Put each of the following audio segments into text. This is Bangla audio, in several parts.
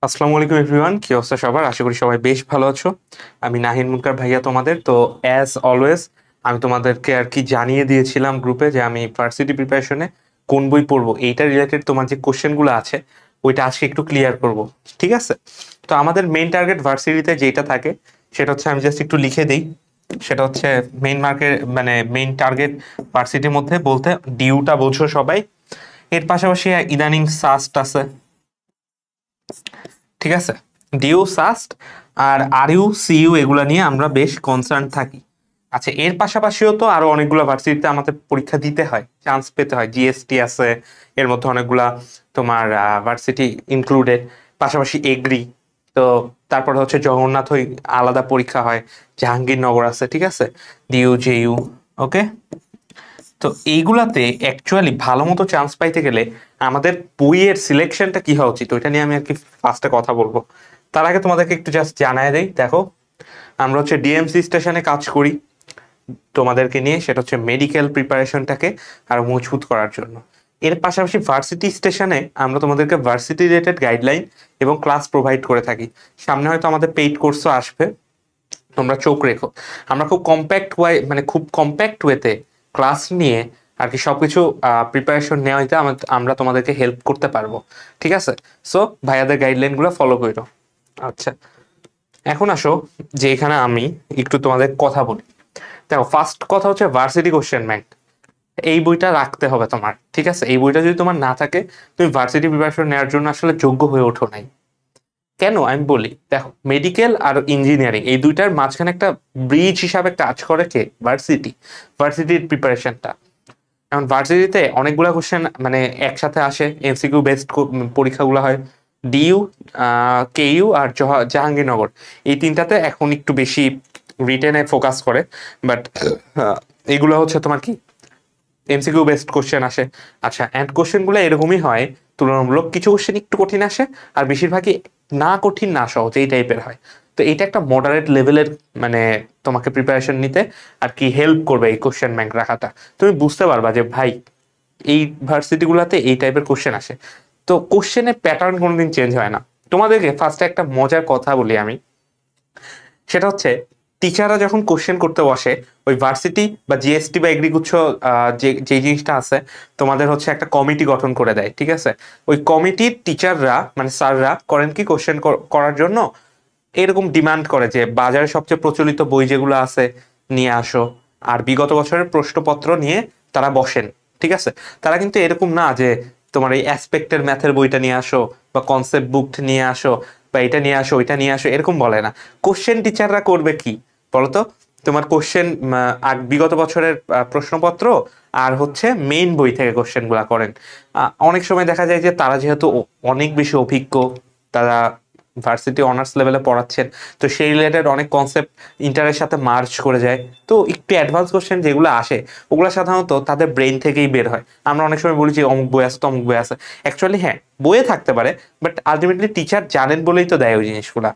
আসসালামু আলাইকুম এভরিওয়ান, কি অবস্থা সবার? আশা করি সবাই বেশ ভালো আছো। আমি নাহিন মুনকার ভাইয়া তোমাদের। তো অ্যাজ অলওয়েজ আমি তোমাদেরকে আর কি জানিয়ে দিয়েছিলাম গ্রুপে যে আমি ভার্সিটি প্রিপারেশনে কোন বই পড়বো, এইটা রিলেটেড তোমার যে কোশ্চেনগুলো আছে ওইটা আজকে একটু ক্লিয়ার করব। ঠিক আছে? তো আমাদের মেইন টার্গেট ভার্সিটিতে যেটা থাকে সেটা হচ্ছে, আমি জাস্ট একটু লিখে দিই। সেটা হচ্ছে মেইন মার্কেট, মানে মেইন টার্গেট ভার্সিটির মধ্যে বলতে ডিউটা বোঝো সবাই। এর পাশাপাশি ইদানিং সাস্ট আছে, ঠিক আছে? ডিউ সাস্ট আর আর ইউ সি ইউ এগুলা নিয়ে আমরা বেশ কনসার্ন থাকি। আচ্ছা, এর পাশাপাশিও তো আরো অনেকগুলো ভার্সিটিতে আমাদের পরীক্ষা দিতে হয়, চান্স পেতে হয়। জিএসটি আছে, এর মধ্যে অনেকগুলা তোমার ভার্সিটি ইনক্লুডেড। পাশাপাশি এগ্রি, তো তারপরে হচ্ছে জগন্নাথ আলাদা পরীক্ষা হয়, জাহাঙ্গীরনগর আছে, ঠিক আছে, ডিইউ জেইউ। ওকে, তো এইগুলাতে অ্যাকচুয়ালি ভালো মতো চান্স পাইতে গেলে আমাদের বইয়ের সিলেকশনটা কি হওয়া উচিত ওইটা নিয়ে আমি আর কি ফার্স্টে কথা বলবো। তার আগে তোমাদেরকে একটু জাস্ট জানায় দেই। দেখো, আমরা হচ্ছে ডিএমসি স্টেশনে কাজ করি তোমাদেরকে নিয়ে, সেটা হচ্ছে মেডিকেল প্রিপারেশনটাকে আরো মজবুত করার জন্য। এর পাশাপাশি ভার্সিটি স্টেশনে আমরা তোমাদেরকে ভার্সিটি রিলেটেড গাইডলাইন এবং ক্লাস প্রোভাইড করে থাকি। সামনে হয়তো আমাদের পেইড কোর্সও আসবে, তোমরা চোখ রেখো। আমরা খুব কম্প্যাক্ট ওয়ে, মানে খুব কম্প্যাক্ট ওয়েতে ক্লাস নিয়ে আর কি সবকিছু প্রিপারেশন নেওয়াইতে আমরা তোমাদেরকে হেল্প করতে পারবো। ঠিক আছে? সো ভাইয়াদের গাইডলাইনগুলো ফলো করো। আচ্ছা, এখন আসো যে এখানে আমি একটু তোমাদের কথা বলি। দেখো, ফার্স্ট কথা হচ্ছে ভার্সিটি কোশ্চেন ব্যাংক। এই বইটা রাখতে হবে তোমার, ঠিক আছে? এই বইটা যদি তোমার না থাকে, তুমি ভার্সিটি প্রিপারেশন নেওয়ার জন্য আসলে যোগ্য হয়ে ওঠো নাই। কেন আমি বলি, দেখো, মেডিকেল আর ইঞ্জিনিয়ারিং এই দুইটার মাঝখানে একটা ব্রিজ হিসাবে কাজ করে কে? ভার্সিটি। ভার্সিটির প্রিপারেশনটা, এখন ভার্সিটিতে অনেকগুলা কোশ্চেন মানে একসাথে আসে, এমসিকিউ বেসড পরীক্ষাগুলো হয়। ডিইউ, কেইউ আর জাহাঙ্গীরনগর, এই তিনটাতে এখন একটু বেশি রিটেনে ফোকাস করে। বাট এগুলো হচ্ছে তোমার কি এমসিকিউ বেসড কোশ্চেন আসে। আচ্ছা, অ্যান্ড কোশ্চেনগুলো এরকমই হয়, তুলনামূলক কিছু কোশ্চেন একটু কঠিন আসে, আর বেশিরভাগই না কঠিন না সহজ এই টাইপের হয়। তো এটা একটা মডারেট লেভেলের, মানে তোমাকে প্রিপারেশন নিতে আর কি হেল্প করবে এই কোশ্চেন ব্যাংক রাখাটা। তুমি বুঝতে পারবা যে ভাই এই ভার্সিটিগুলোতে এই টাইপের কোশ্চেন আসে। তো কোশ্চেনের প্যাটার্ন কোনোদিন চেঞ্জ হয় না। তোমাদেরকে ফার্স্টে একটা মজার কথা বলি আমি, সেটা হচ্ছে টিচাররা যখন কোশ্চেন করতে বসে, ওই ভার্সিটি বা জিএসটি বা এগ্রিগুচ্ছ যে যে জিনিসটা আছে, তোমাদের হচ্ছে একটা কমিটি গঠন করে দেয়, ঠিক আছে? ওই কমিটির টিচাররা মানে স্যাররা করেন কি, কোশ্চেন করার জন্য এরকম ডিমান্ড করে যে বাজারে সবচেয়ে প্রচলিত বই যেগুলো আছে নিয়ে আসো, আর বিগত বছরের প্রশ্নপত্র নিয়ে তারা বসেন। ঠিক আছে? তারা কিন্তু এরকম না যে তোমার এই অ্যাসপেক্টের ম্যাথের বইটা নিয়ে আসো বা কনসেপ্ট বুক নিয়ে আসো বা এটা নিয়ে আসো ওইটা নিয়ে আসো, এরকম বলে না। কোশ্চেন টিচাররা করবে কি বলতো? তোমার কোশ্চেন বিগত বছরের প্রশ্নপত্র আর হচ্ছে মেইন বই থেকে কোশ্চেন গুলা করেন। অনেক সময় দেখা যায় যে তারা যেহেতু অনেক বেশি অভিজ্ঞ, তারা ভার্সিটি অনার্স লেভেলে পড়াচ্ছেন, তো সেই রিলেটেড অনেক কনসেপ্ট ইন্টারের সাথে মার্চ করে যায়। তো একটু অ্যাডভান্স কোশ্চেন যেগুলো আসে ওগুলো সাধারণত তাদের ব্রেন থেকেই বের হয়। আমরা অনেক সময় বলি যে অমুক বই আছে, তমুক বই আছে। অ্যাকচুয়ালি হ্যাঁ, বইয়ে থাকতে পারে, বাট আলটিমেটলি টিচার জানেন বলেই তো দেয় ওই জিনিসগুলা,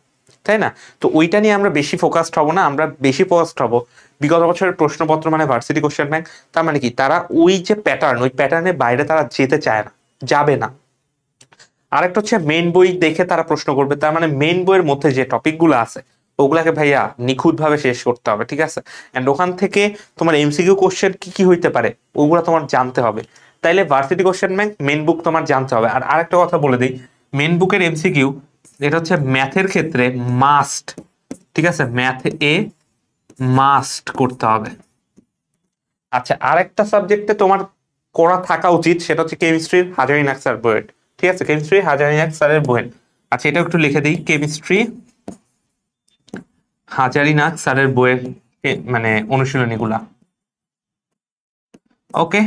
তাই না? তো ওইটা নিয়ে আমরা বেশি ফোকাসড হব না, আমরা বেশি ফোকাসড হব বিগত বছরের প্রশ্নপত্র মানে ভার্সিটি কোশ্চেন ব্যাংক। তার মানে কি, তারা ওই যে প্যাটার্ন, ওই প্যাটার্নের বাইরে তারা যেতে চায় না, যাবে না। আরেকটা হচ্ছে মেইন বই দেখে তারা প্রশ্ন করবে, তার মানে মেইন বইয়ের মধ্যে যে টপিকগুলো আছে ওগুলাকে ভাইয়া নিখুঁত ভাবে শেষ করতে হবে, ঠিক আছে? এন্ড ওখান থেকে তোমার এমসিকিউ কোশ্চেন কি কি হইতে পারে ওগুলা তোমার জানতে হবে। তাইলে varsity question bank main book তোমার জানতে হবে। আর আরেকটা কথা বলে দিই, মেইন বুকের এমসিকিউ এটা হচ্ছে ম্যাথের ক্ষেত্রে মাস্ট, ঠিক আছে? ম্যাথ এ মাস্ট করতে হবে। আচ্ছা, আরেকটা সাবজেক্টে তোমার করা থাকা উচিত, সেটা হচ্ছে কেমিস্ট্রির হাজারিনাক স্যার বইয়ের। ঠিক আছে? কেমিস্ট্রি হাজারিনাক স্যারের বইয়ের। আচ্ছা, এটা একটু লিখে দিই, কেমিস্ট্রি হাজারিনাক স্যারের বইয়ের মানে অনুশীলনীগুলা। ওকে,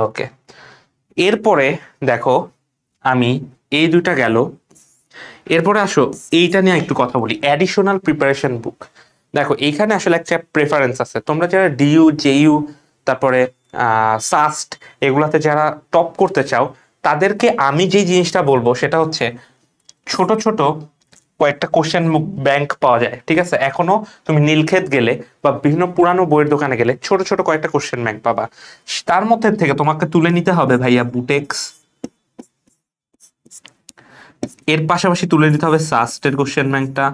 ওকে। এরপরে দেখো, আমি এই দুটা গেল, এরপরে আসো এইটা নিয়ে একটু কথা বলি, অ্যাডিশনাল প্রিপারেশন বুক। দেখো, এইখানে আসলে একটা প্রেফারেন্স আছে। তোমরা যারা ডিইউ জেইউ তারপরে সাস্ট এগুলাতে যারা টপ করতে চাও, তাদেরকে আমি যে জিনিসটা বলবো সেটা হচ্ছে ছোট ছোট কয়েকটা কোশ্চেন ব্যাংক পাওয়া যায়, ঠিক আছে? এখনো তুমি নীলক্ষেত গেলে বা বিভিন্ন পুরানো বইয়ের দোকানে গেলে ছোট ছোট কয়েকটা কোশ্চেন ব্যাংক পাবা। তার মধ্যে থেকে তোমাকে তুলে নিতে হবে ভাইয়া বুটেক্স, এর পাশাপাশি তুলে দিতে হবে সাস্টের কোশ্চেন ব্যাংকটা,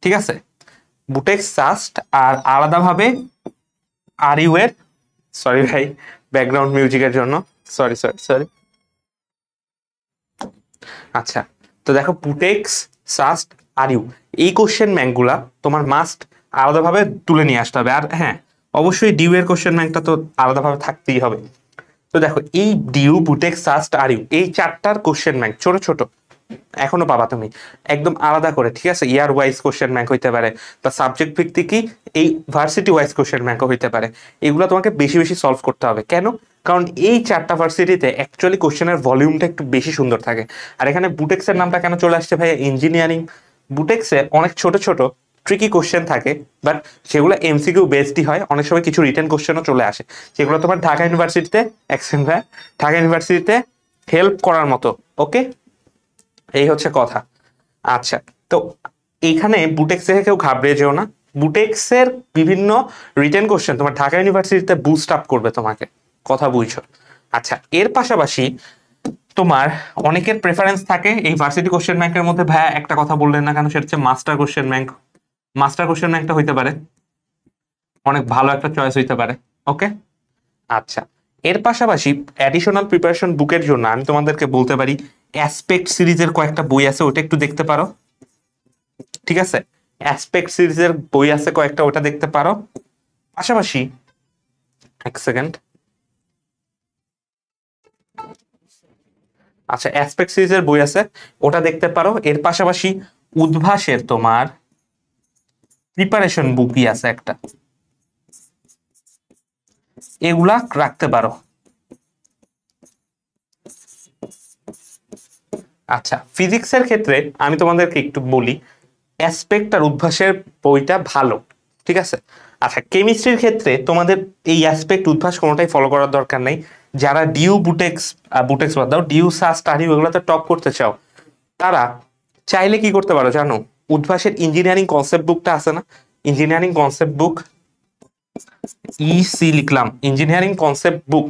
ঠিক আছে? বুটেক্স, সাস্ট, আর আলাদাভাবে আর ইউ এর, সরি ভাই ব্যাকগ্রাউন্ড মিউজিকের জন্য, সরি সরি সরি। আচ্ছা, তো দেখো বুটেক্স, সাস্ট, আর ইউ, এই কোশ্চেন ব্যাংকগুলা তোমার মাস্ট আলাদাভাবে তুলে নিয়ে আসতে হবে। আর হ্যাঁ, অবশ্যই ডিউ এর কোশ্চেন ব্যাংকটা তো আলাদাভাবে থাকতেই হবে। তো দেখো এই ডিউ, বুটেক্স, সাস্ট, আর ইউ, এই চারটার কোশ্চেন ব্যাংক ছোট ছোট এখনো পাবা তুমি একদম আলাদা করে, ঠিক আছে? ইয়ার ওয়াইজ কোশ্চেন ব্যাংক হইতে পারে, বা সাবজেক্ট ভিত্তিকই এই ভার্সিটি ওয়াইজ কোশ্চেন ব্যাংকও হইতে পারে। এগুলো তোমাকে বেশি বেশি সলভ করতে হবে। কেন? কারণ এই চারটা ভার্সিটিতে অ্যাকচুয়ালি কোশ্চেনের ভলিউমটা একটু বেশি সুন্দর থাকে। আর এখানে বুটেক্সের নামটা কেন চলে আসছে ভাই? ইঞ্জিনিয়ারিং। বুটেক্সে অনেক ছোট ছোট ট্রিকি কোশ্চেন থাকে, বাট সেগুলো এমসিকিউ বেসডই হয়। অনেক সময় কিছু রিটেন কোশ্চেনও চলে আসে, যেগুলো তোমার ঢাকা ইউনিভার্সিটিতে ঢাকা ইউনিভার্সিটিতে হেল্প করার মতো। ওকে, এই হচ্ছে কথা। আচ্ছা, তো এইখানে বুটেক্স থেকে কেউ ঘাবড়ে যেও না। বুটেক্সের বিভিন্ন রিটেন কোশ্চেন তোমার ঢাকা ইউনিভার্সিটিতে বুস্ট আপ করবে তোমাকে, কথা বুঝছো? আচ্ছা, এর পাশাপাশি তোমার অনেকের প্রেফারেন্স থাকে এই ভার্সিটি কোশ্চেন ব্যাংকের মধ্যে, ভাইয়া একটা কথা বললেন না কেন, সেটা হচ্ছে master question bank. Master question ব্যাংকটা হইতে পারে অনেক ভালো একটা চয়েস হইতে পারে। ওকে, আচ্ছা, এর পাশাপাশি অ্যাডিশনাল প্রিপারেশন বুকের জন্য আমি তোমাদেরকে বলতে পারি অ্যাসপেক্ট সিরিজের কয়েকটা বই আছে, ওটা একটু দেখতে পারো, ঠিক আছে? অ্যাসপেক্ট সিরিজের বই আছে কয়েকটা, ওটা দেখতে পারো। পাশাপাশি এক সেকেন্ড, আচ্ছা অ্যাসপেক্ট সিরিজের বই আছে, ওটা দেখতে পারো। এর পাশাপাশি উদ্ভাসের তোমার প্রিপারেশন বুকই আছে একটা, এগুলা রাখতে পারো। আচ্ছা, ফিজিক্সের ক্ষেত্রে আমি তোমাদেরকে একটু বলি, অ্যাসপেক্ট আর উদ্ভাসের বইটা ভালো, ঠিক আছে? আচ্ছা, কেমিস্ট্রির ক্ষেত্রে তোমাদের এই অ্যাসপেক্ট উদ্ভাস কোনোটাই ফলো করার দরকার নেই। যারা ডিউ, বুটেক্স, বুটেক্স বাদ দাও, ডিউ, সাস্ট, আরিউ এগুলোতে টপ করতে চাও, তারা চাইলে কি করতে পারো জানো? উদ্ভাসের ইঞ্জিনিয়ারিং কনসেপ্ট বুকটা আছে না, ইঞ্জিনিয়ারিং কনসেপ্ট বুক, ইসি লিখলাম, ইঞ্জিনিয়ারিং কনসেপ্ট বুক,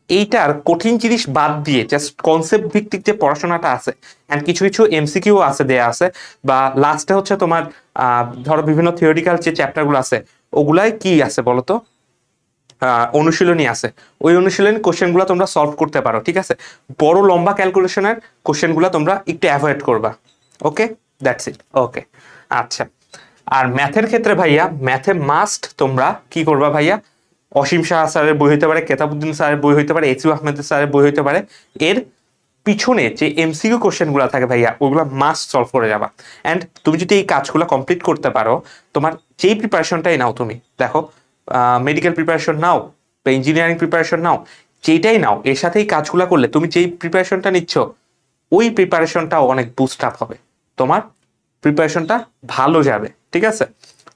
এইটার কঠিন জিনিস বাদ দিয়ে জাস্ট কনসেপ্ট ভিত্তিক যে পড়াশোনাটা আছে, এন্ড কিছু কিছু এমসিকিউ আছে, দেয়া আছে, বা লাস্টে হচ্ছে তোমার ধরো বিভিন্ন থিওরিটিক্যাল যে চ্যাপ্টারগুলো আছে, ওগুলাই কি আছে বলতো, অনুশীলনী আছে। ওই অনুশীলনী কোশ্চেনগুলো তোমরা সলভ করতে পারো, ঠিক আছে? বড় লম্বা ক্যালকুলেশনের কোশ্চেনগুলো তোমরা একটু অ্যাভয়েড করবা। ওকে, দ্যাটস ইট। ওকে, আচ্ছা, আর ম্যাথের ক্ষেত্রে ভাইয়া, ম্যাথে মাস্ট তোমরা কি করবা ভাইয়া? অসীম শাহ স্যারের বই হইতে পারে, কেতাবুদ্দিন স্যারের বই হইতে পারে, এইচইউ আহমেদ স্যারের বই হইতে পারে। এর পিছনে যে এমসিকিউ কোশ্চেনগুলো থাকে ভাইয়া, ওইগুলো মাস্ট সলভ করে যাবা। অ্যান্ড তুমি যদি এই কাজগুলো কমপ্লিট করতে পারো, তোমার যেই প্রিপারেশনটাই নাও, তুমি দেখো মেডিকেল প্রিপারেশন নাও বা ইঞ্জিনিয়ারিং প্রিপারেশন নাও, যেটাই নাও, এর সাথে এই কাজগুলো করলে তুমি যেই প্রিপারেশনটা নিচ্ছ, ওই প্রিপারেশনটাও অনেক বুস্ট আপ হবে, তোমার প্রিপারেশনটা ভালো যাবে, ঠিক আছে?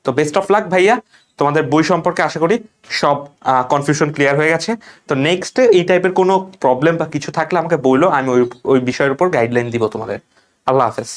তো বেস্ট অফ লাক ভাইয়া, তোমাদের বই সম্পর্কে আশা করি সব কনফিউশন ক্লিয়ার হয়ে গেছে। তো নেক্সটে এই টাইপের কোনো প্রবলেম বা কিছু থাকলে আমাকে বললো, আমি ওই ওই বিষয়ের উপর গাইডলাইন দিব তোমাদের। আল্লাহ হাফেজ।